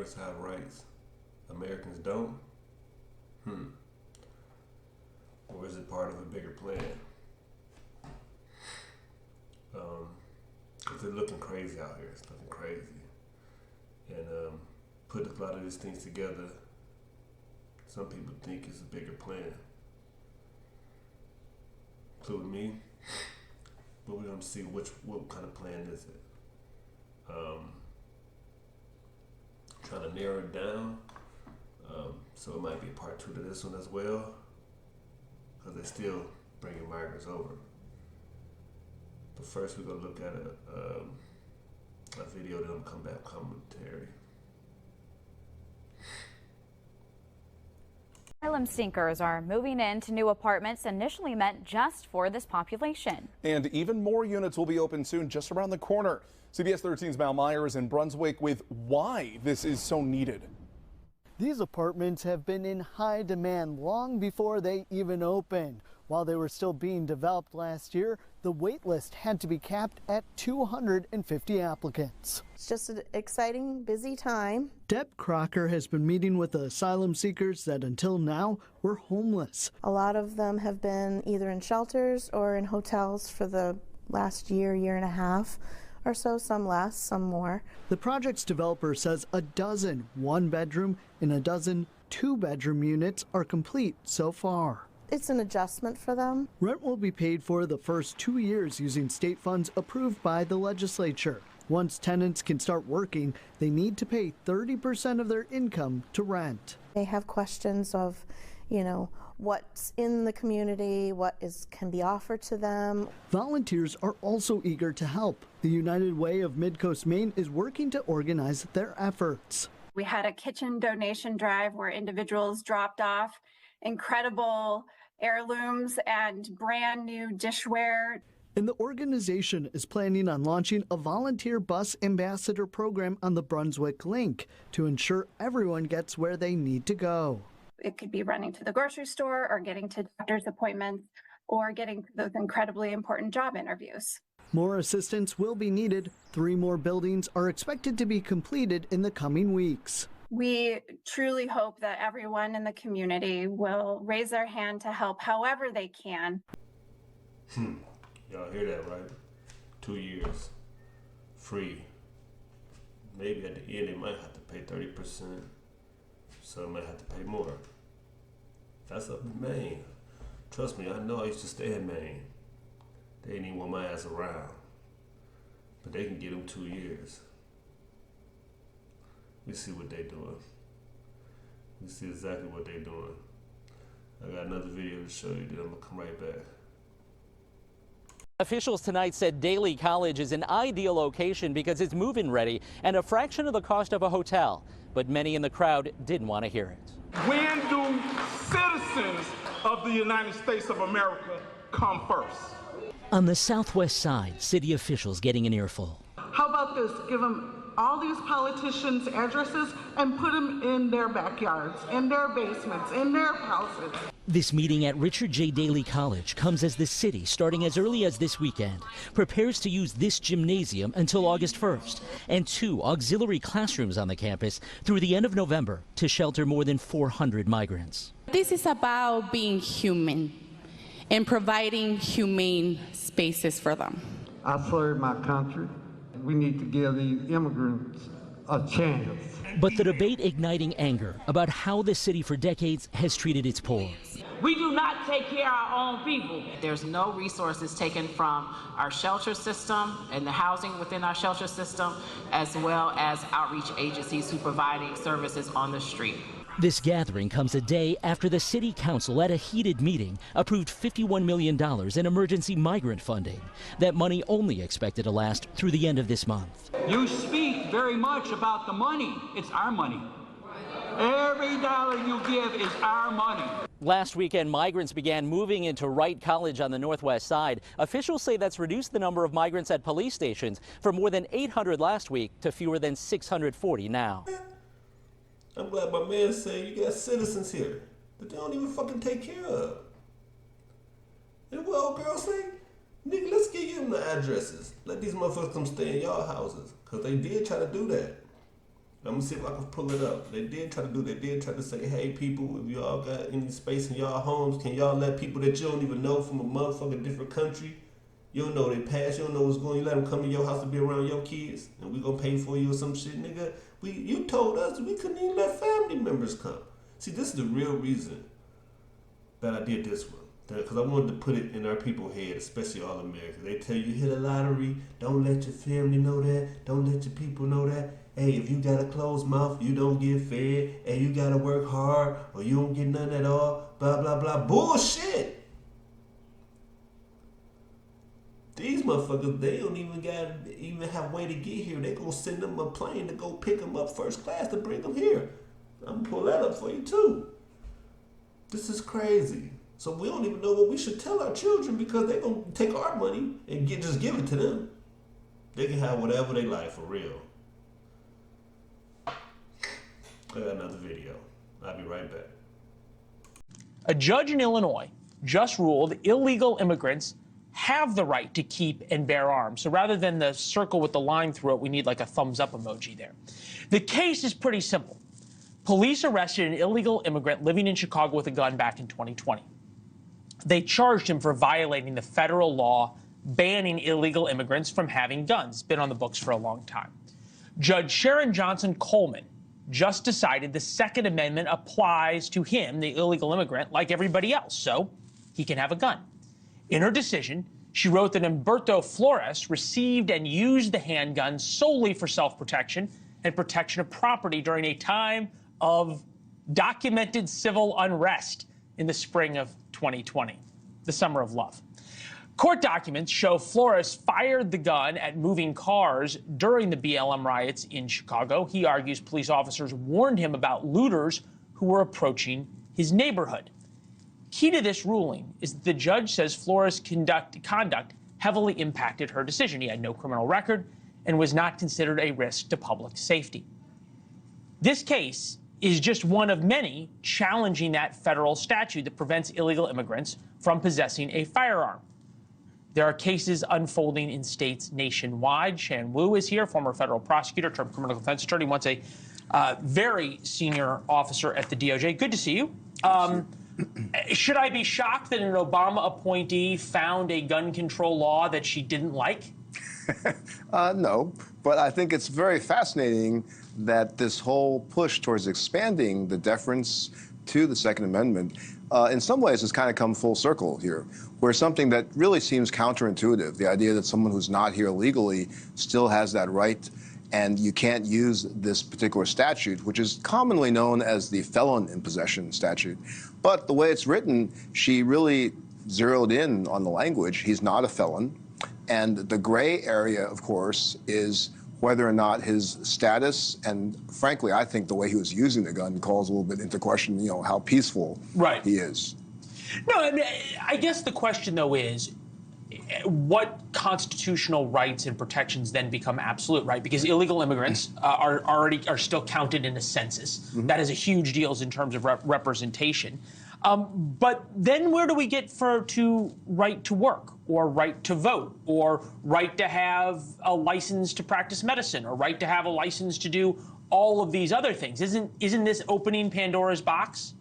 migrants have rights, Americans don't? Or is it part of a bigger plan? Because they're looking crazy out here. It's looking crazy. And putting a lot of these things together, some people think it's a bigger plan, including me. But we're going to see what kind of plan is it. Trying to narrow it down. So it might be a part 2 to this one as well, because they're still bringing migrants over. But first, we're going to look at a video, then I'm come back commentary. Asylum seekers are moving into new apartments initially meant just for this population. And even more units will be open soon just around the corner. CBS 13's Mal Meyer is in Brunswick with why this is so needed. These apartments have been in high demand long before they even opened. While they were still being developed last year, the wait list had to be capped at 250 applicants. It's just an exciting, busy time. Deb Crocker has been meeting with the asylum seekers that until now were homeless. A lot of them have been either in shelters or in hotels for the last year and a half or so, some less, some more. The project's developer says a dozen one-bedroom and a dozen two-bedroom units are complete so far. It's an adjustment for them. Rent will be paid for the first 2 years using state funds approved by the legislature. Once tenants can start working, they need to pay 30% of their income to rent. They have questions of, what's in the community, can be offered to them. Volunteers are also eager to help. The United Way of Midcoast Maine is working to organize their efforts. We had a kitchen donation drive where individuals dropped off incredible heirlooms and brand new dishware. And the organization is planning on launching a volunteer bus ambassador program on the Brunswick Link to ensure everyone gets where they need to go. It could be running to the grocery store or getting to doctor's appointments or getting to those incredibly important job interviews. More assistance will be needed. 3 more buildings are expected to be completed in the coming weeks. We truly hope that everyone in the community will raise their hand to help however they can. Y'all hear that, right? 2 years, free. Maybe at the end they might have to pay 30%. Some might have to pay more. That's up in Maine. Trust me, I know I used to stay in Maine. They didn't even want my ass around. But they can get them 2 years. We see what they doing. We see exactly what they doing. I got another video to show you, then I'm gonna come right back. Officials tonight said Daly College is an ideal location because it's move-in ready and a fraction of the cost of a hotel. But many in the crowd didn't want to hear it. When do citizens of the United States of America come first? On the southwest side, city officials getting an earful. How about this? Give them all these politicians' addresses and put them in their backyards, in their basements, in their houses. This meeting at Richard J. Daly College comes as the city, starting as early as this weekend, prepares to use this gymnasium until August 1st and 2 auxiliary classrooms on the campus through the end of November to shelter more than 400 migrants. This is about being human and providing humane spaces for them. I serve my country. We need to give these immigrants a chance. But the debate igniting anger about how the city for decades has treated its poor. We do not take care of our own people. There's no resources taken from our shelter system and the housing within our shelter system, as well as outreach agencies who are providing services on the street. This gathering comes a day after the city council at a heated meeting approved $51 million in emergency migrant funding. That money only expected to last through the end of this month. You speak very much about the money. It's our money. Every dollar you give is our money. Last weekend, migrants began moving into Wright College on the northwest side. Officials say that's reduced the number of migrants at police stations from more than 800 last week to fewer than 640 now. I'm glad my man said you got citizens here that they don't even fucking take care of. And what old girl say? Nigga, let's give them the addresses. Let these motherfuckers come stay in y'all houses. Because they did try to do that. I'm gonna see if I can pull it up. They did try to say, hey people, if y'all got any space in y'all homes, can y'all let people that you don't even know from a motherfucking different country, you don't know their past, you don't know what's going on, you let them come to your house to be around your kids, and we gonna pay for you or some shit, nigga. You told us we couldn't even let family members come. See, this is the real reason that I did this one. Because I wanted to put it in our people's head, especially all Americans. They tell you, hit a lottery, don't let your family know that, don't let your people know that. Hey, if you got a closed mouth, you don't get fed. Hey, you gotta work hard, or you don't get none at all. Blah, blah, blah. Bullshit! These motherfuckers, they don't even have a way to get here. They gonna send them a plane to go pick them up first class to bring them here. I'm gonna pull that up for you too. This is crazy. So we don't even know what we should tell our children because they're gonna take our money and just give it to them. They can have whatever they like for real. I got another video. I'll be right back. A judge in Illinois just ruled illegal immigrants have the right to keep and bear arms. So rather than the circle with the line through it, we need like a thumbs up emoji there. The case is pretty simple. Police arrested an illegal immigrant living in Chicago with a gun back in 2020. They charged him for violating the federal law banning illegal immigrants from having guns. It's been on the books for a long time. Judge Sharon Johnson Coleman just decided the Second Amendment applies to him, the illegal immigrant, like everybody else, so he can have a gun. In her decision, she wrote that Humberto Flores received and used the handgun solely for self-protection and protection of property during a time of documented civil unrest in the spring of 2020, the summer of love. Court documents show Flores fired the gun at moving cars during the BLM riots in Chicago. He argues police officers warned him about looters who were approaching his neighborhood. Key to this ruling is that the judge says Flores' conduct heavily impacted her decision. He had no criminal record and was not considered a risk to public safety. This case is just one of many challenging that federal statute that prevents illegal immigrants from possessing a firearm. There are cases unfolding in states nationwide. Shan Wu is here, former federal prosecutor, turned criminal defense attorney, once a very senior officer at the DOJ. Good to see you. Should I be shocked that an Obama appointee found a gun control law that she didn't like? No, but I think it's very fascinating that this whole push towards expanding the deference to the Second Amendment in some ways has kind of come full circle here, where something that really seems counterintuitive, the idea that someone who's not here legally still has that right, and you can't use this particular statute, which is commonly known as the felon in possession statute. But the way it's written, she really zeroed in on the language. He's not a felon. And the gray area, of course, is whether or not his status, and frankly, I think the way he was using the gun calls a little bit into question, you know, how peaceful he is. No, I mean, I guess the question, though, is what constitutional rights and protections then become absolute, right? Because illegal immigrants are still counted in a census. Mm-hmm. That is a huge deal in terms of representation. But then where do we get to right to work, or right to vote, or right to have a license to practice medicine, or right to have a license to do all of these other things? Isn't this opening Pandora's box?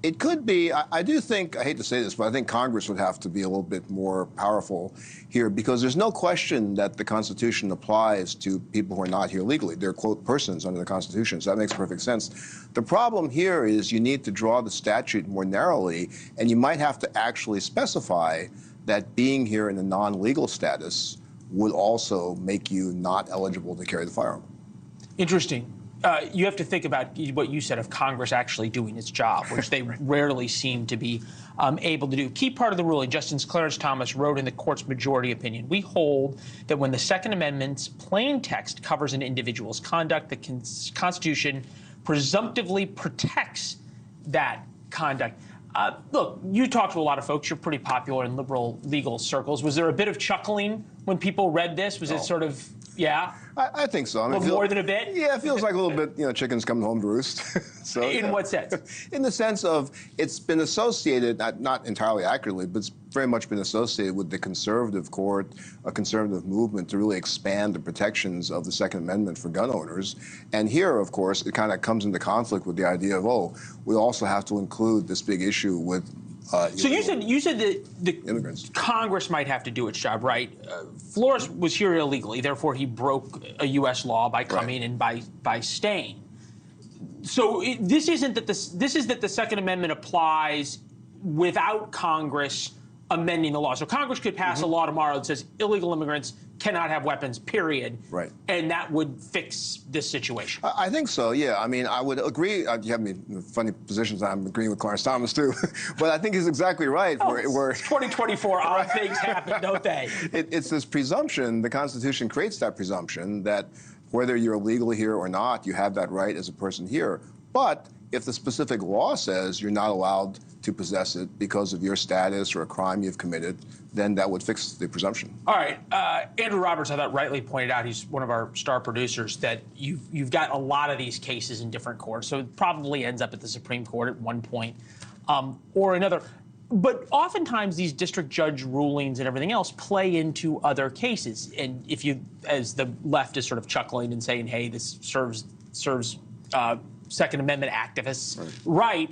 It could be. I do think, I hate to say this, but I think Congress would have to be a little bit more powerful here, because there's no question that the Constitution applies to people who are not here legally. They're, quote, persons under the Constitution, so that makes perfect sense. The problem here is you need to draw the statute more narrowly, and you might have to actually specify that being here in a non-legal status would also make you not eligible to carry the firearm. Interesting. You have to think about what you said of Congress actually doing its job, which they rarely seem to be able to do. Key part of the ruling, Justice Clarence Thomas wrote in the court's majority opinion, we hold that when the Second Amendment's plain text covers an individual's conduct, the Constitution presumptively protects that conduct. Look, you talk to a lot of folks. You're pretty popular in liberal legal circles. Was there a bit of chuckling when people read this? Was it sort of... Yeah? I think so. I mean, A little more than a bit? Yeah, it feels like a little bit, chickens coming home to roost. So, In what sense? In the sense of it's been associated, not entirely accurately, but it's very much been associated with the conservative court, a conservative movement to really expand the protections of the Second Amendment for gun owners. And here, of course, it kind of comes into conflict with the idea of, we also have to include this big issue with So you said that the immigrants. Congress might have to do its job, right? Flores was here illegally, therefore he broke a U.S. law by coming and by staying. So this is that the Second Amendment applies without Congress amending the law. So Congress could pass a law tomorrow that says illegal immigrants cannot have weapons, period. Right. And that would fix this situation. I think so, yeah. I mean, I would agree. You have me in funny positions. I'm agreeing with Clarence Thomas, too. But I think he's exactly right. Where 2024, odd things happen, don't they? It's this presumption. The Constitution creates that presumption that whether you're illegally here or not, you have that right as a person here. But if the specific law says you're not allowed to possess it because of your status or a crime you've committed, then that would fix the presumption. All right. Andrew Roberts, I thought, rightly pointed out, he's one of our star producers, that you've got a lot of these cases in different courts, so it probably ends up at the Supreme Court at one point or another. But oftentimes these district judge rulings and everything else play into other cases. And if you, as the left is sort of chuckling and saying, hey, this serves Second Amendment activists right,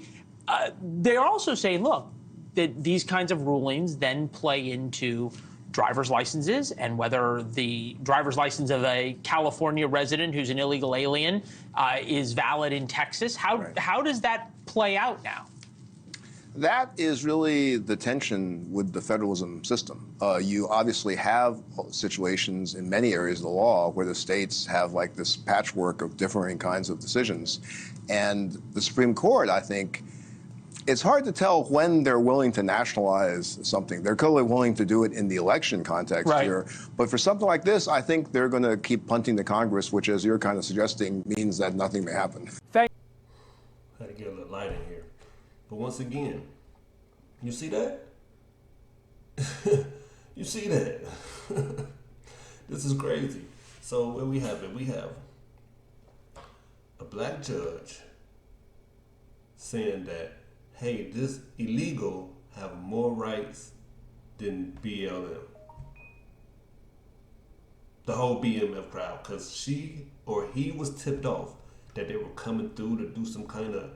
they're also saying, look, that these kinds of rulings then play into driver's licenses, and whether the driver's license of a California resident who's an illegal alien is valid in Texas. How does that play out now? That is really the tension with the federalism system. You obviously have situations in many areas of the law where the states have like this patchwork of differing kinds of decisions. And the Supreme Court, I think, it's hard to tell when they're willing to nationalize something. They're clearly willing to do it in the election context here. But for something like this, I think they're going to keep punting to Congress, which, as you're kind of suggesting, means that nothing may happen. Had to get a little light in here. But once again, you see that? You see that? This is crazy. So where we have it, we have a black judge saying that, hey, this illegal have more rights than BLM. The whole BMF crowd, because she or he was tipped off that they were coming through to do some kind of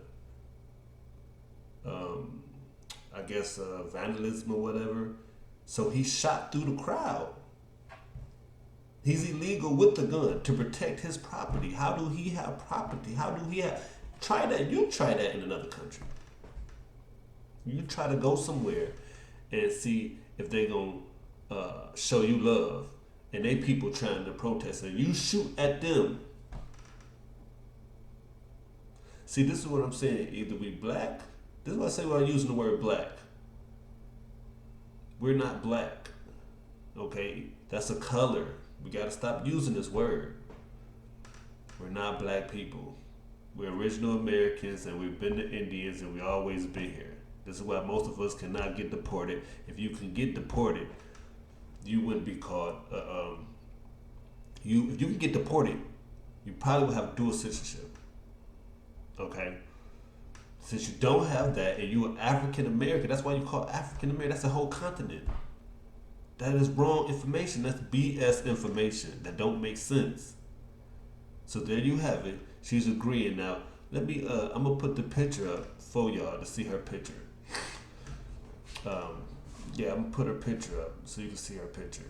I guess vandalism or whatever. So he shot through the crowd. He's illegal with the gun to protect his property. How do he have property? How do he have? Try that. You try that in another country. You try to go somewhere and see if they're going to show you love, and they people trying to protest, and you shoot at them. See, this is what I'm saying. Either we black. This is why I say when I'm using the word black. We're not black. Okay? That's a color. We got to stop using this word. We're not black people. We're original Americans, and we've been the Indians, and we always been here. This is why most of us cannot get deported. If you can get deported, you wouldn't be called. If you can get deported, you probably would have dual citizenship. Okay? Since you don't have that, and you're African American, that's why you call African American. That's a whole continent. That is wrong information. That's BS information that don't make sense. So there you have it. She's agreeing. Now, let me, I'm going to put the picture up for y'all to see her picture. Yeah, I'm going to put her picture up so you can see her picture.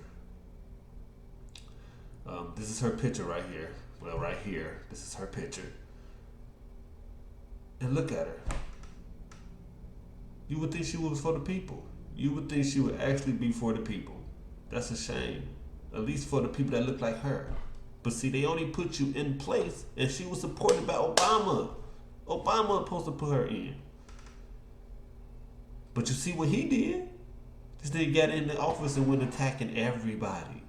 This is her picture right here. Well, right here. This is her picture. And look at her. You would think she was for the people. You would think she would actually be for the people. That's a shame. At least for the people that look like her. But see, they only put you in place, and she was supported by Obama. Obama was supposed to put her in. But you see what he did? This nigga got in the office and went attacking everybody.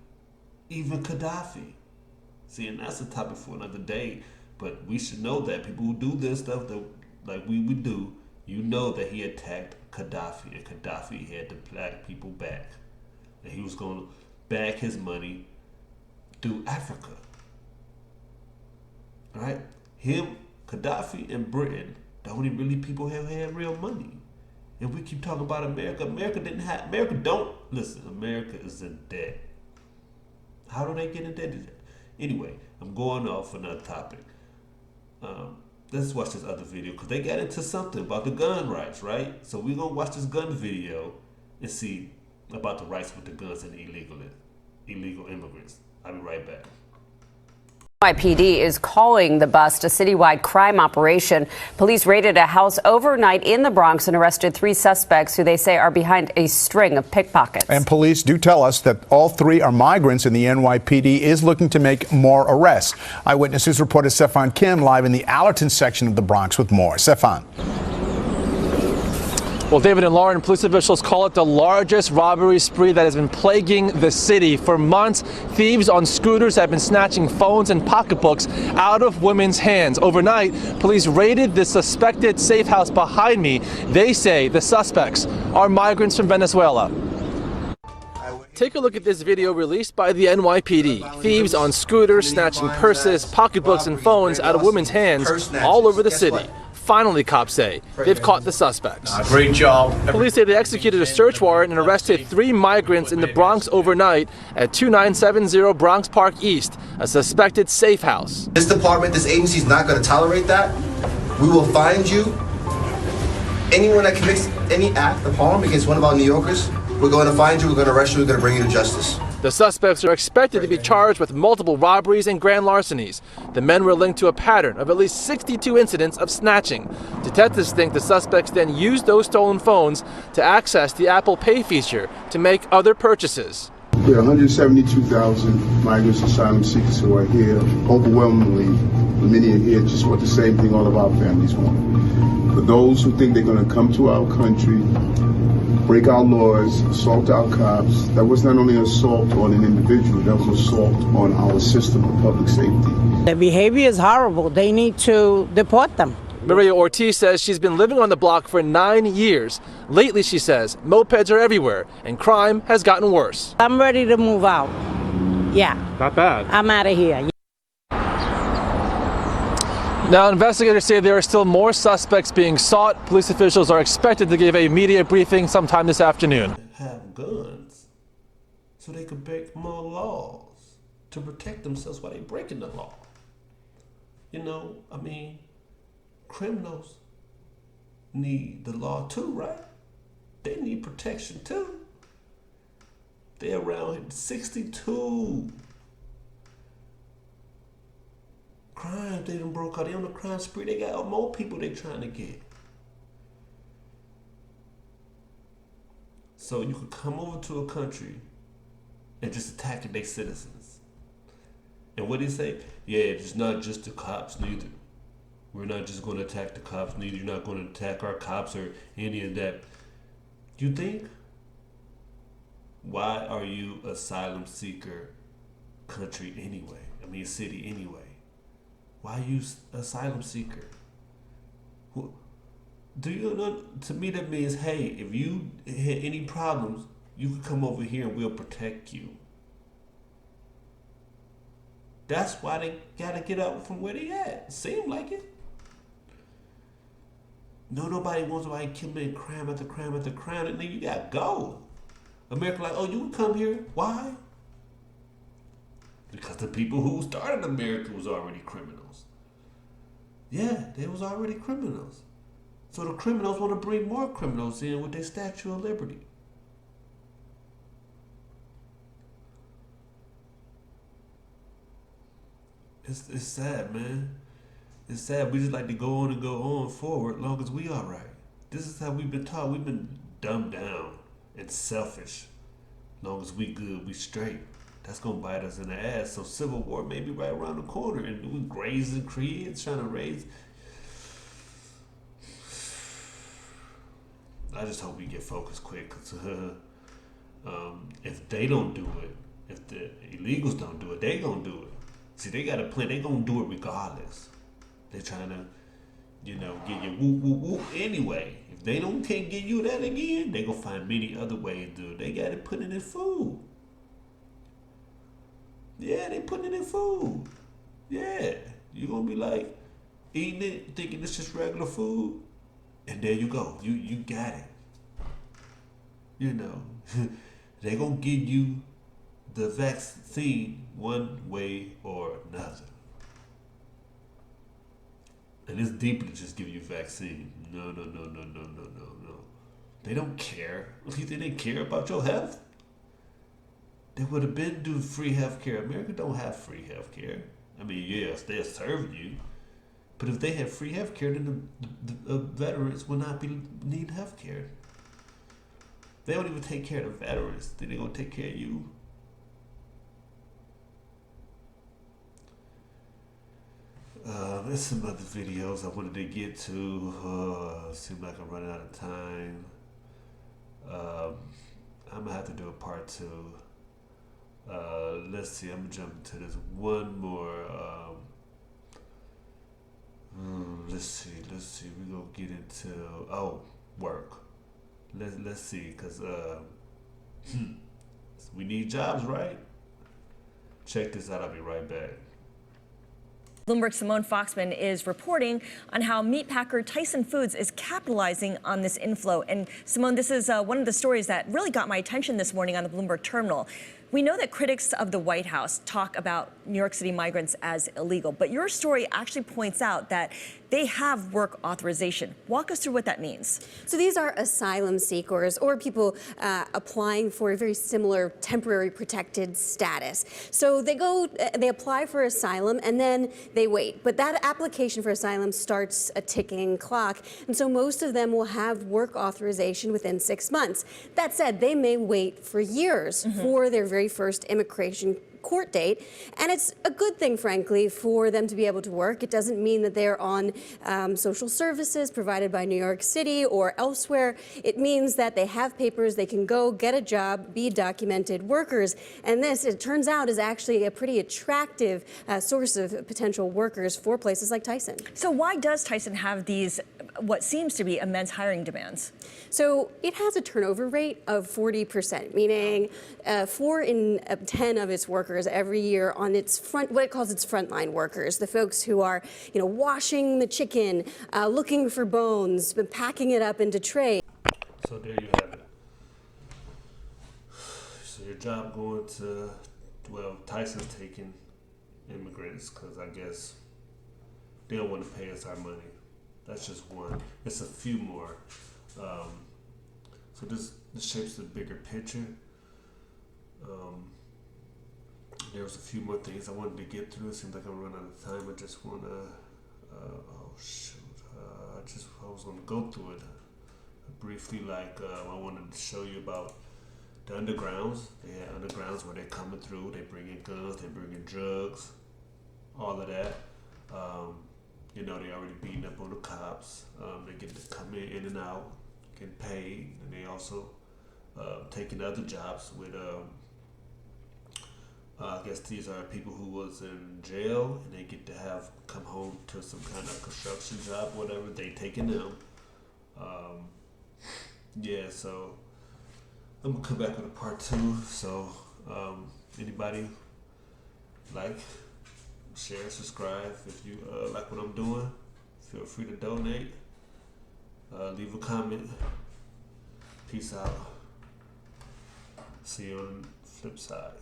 Even Gaddafi. See, and that's a topic for another day. But we should know that people who do this stuff, that like we would do, you know that he attacked Gaddafi, and Gaddafi had the black people back. And he was going to bag his money through Africa. Right? Him, Gaddafi, and Britain, the only really people who had real money. And we keep talking about America. America is in debt. How do they get in debt? Anyway, I'm going off another topic. Let's watch this other video because they got into something about the gun rights, right? So we're going to watch this gun video and see about the rights with the guns and the illegal immigrants. I'll be right back. NYPD is calling the bust a citywide crime operation. Police raided a house overnight in the Bronx and arrested 3 suspects who they say are behind a string of pickpockets. And police do tell us that all 3 are migrants, and the NYPD is looking to make more arrests. Eyewitness News reporter Stefan Kim live in the Allerton section of the Bronx with more. Stefan. Well, David and Lauren, police officials call it the largest robbery spree that has been plaguing the city. For months, thieves on scooters have been snatching phones and pocketbooks out of women's hands. Overnight, police raided the suspected safe house behind me. They say the suspects are migrants from Venezuela. Take a look at this video released by the NYPD. Thieves on scooters snatching purses, pocketbooks, and phones out of women's hands all over the city. Finally, cops say they've caught the suspects. Great job. Police say they executed a search warrant and arrested 3 migrants in the Bronx overnight at 2970 Bronx Park East, a suspected safe house. This department, this agency is not going to tolerate that. We will find you. Anyone that commits any act of harm against one of our New Yorkers, we're going to find you, we're going to arrest you, we're going to bring you to justice. The suspects are expected to be charged with multiple robberies and grand larcenies. The men were linked to a pattern of at least 62 incidents of snatching. Detectives think the suspects then used those stolen phones to access the Apple Pay feature to make other purchases. There are 172,000 migrants, asylum seekers who are here. Overwhelmingly, many are here just what the same thing all of our families want. For those who think they're going to come to our country, break our laws, assault our cops, that was not only an assault on an individual, that was assault on our system of public safety. The behavior is horrible. They need to deport them. Maria Ortiz says she's been living on the block for 9 years. Lately, she says, mopeds are everywhere and crime has gotten worse. I'm ready to move out. Yeah. Not bad. I'm out of here. Now, investigators say there are still more suspects being sought. Police officials are expected to give a media briefing sometime this afternoon. Have guns so they could break more laws to protect themselves while they're breaking the law. You know, I mean, criminals need the law too, right? They need protection too. They're around 62 crimes they done broke out. They on the crime spree. They got more people they trying to get. So you could come over to a country and just attack their citizens. And what do they say? Yeah, it's not just the cops neither. We're not just going to attack the cops neither. You're not going to attack our cops or any of that. You think? Why are you asylum seeker country anyway? I mean city anyway. Why are you asylum seeker? Do you know? To me, that means, hey, if you had any problems, you can come over here and we'll protect you. That's why they gotta get up from where they at. Seem like it. No, nobody wants to killing crime after crime after crime, and then you gotta go. America, like, oh, you can come here. Why? Because the people who started America was already criminals. Yeah, they was already criminals. So the criminals want to bring more criminals in with their Statue of Liberty. It's sad, man. It's sad. We just like to go on and go on forward as long as we all right. This is how we've been taught. We've been dumbed down and selfish. As long as we good, we straight. That's gonna bite us in the ass. So civil war may be right around the corner, and we raising kids, trying to raise. I just hope we get focused quick, cause if they don't do it, if the illegals don't do it, they gonna do it. See, they got a plan. They gonna do it regardless. They're trying to, get you whoop whoop whoop anyway. If they can't get you that again, they gonna find many other ways to do it. They got to put it in food. Yeah, they putting it in food. Yeah, you gonna be like eating it, thinking it's just regular food, and there you go. You got it. You know, they gonna give you the vaccine one way or another. And it's deeply just give you vaccine. No. They don't care. You think they care about your health? They would have been doing free health care. America don't have free health care. I mean, yes, they're serving you. But if they had free health care, then the veterans would not need health care. They don't even take care of the veterans. Then they're going to take care of you. There's some other videos I wanted to get to. Seems like I'm running out of time. I'm going to have to do a part 2. Let's see, I'm going to jump into this one more. Let's see. We're going to get into, work. Let's see, because we need jobs, right? Check this out. I'll be right back. Bloomberg's Simone Foxman is reporting on how meatpacker Tyson Foods is capitalizing on this inflow. And Simone, this is one of the stories that really got my attention this morning on the Bloomberg terminal. We know that critics of the White House talk about New York City migrants as illegal, but your story actually points out that they have work authorization. Walk us through what that means. So these are asylum seekers or people applying for a very similar temporary protected status. So they apply for asylum and then they wait. But that application for asylum starts a ticking clock. And so most of them will have work authorization within 6 months. That said, they may wait for years for their very first immigration court date, and it's a good thing, frankly, for them to be able to work. It doesn't mean that they're on social services provided by New York City or elsewhere. It means that they have papers, they can go get a job, be documented workers, and this, it turns out, is actually a pretty attractive source of potential workers for places like Tyson. So why does Tyson have these, what seems to be immense hiring demands? So it has a turnover rate of 40%, meaning 4 in 10 of its workers every year on its what it calls its frontline workers, the folks who are, washing the chicken, looking for bones, packing it up into trays. So there you have it. So your job going to, Tyson's taking immigrants because I guess they don't want to pay us our money. That's just one. It's a few more. So this shapes the bigger picture. There was a few more things I wanted to get through. It seems like I'm running out of time. I just want to, I was going to go through it briefly. I wanted to show you about the undergrounds. They had undergrounds where they're coming through. They bring in guns, they bring in drugs, all of that. They already beating up on the cops. They get to come in and out, getting paid, and they also taking other jobs with. I guess these are people who was in jail and they get to come home to some kind of construction job, whatever. They taking them. So I'm gonna come back with a part 2. So anybody share, subscribe. If you like what I'm doing, feel free to donate. Leave a comment. Peace out. See you on the flip side.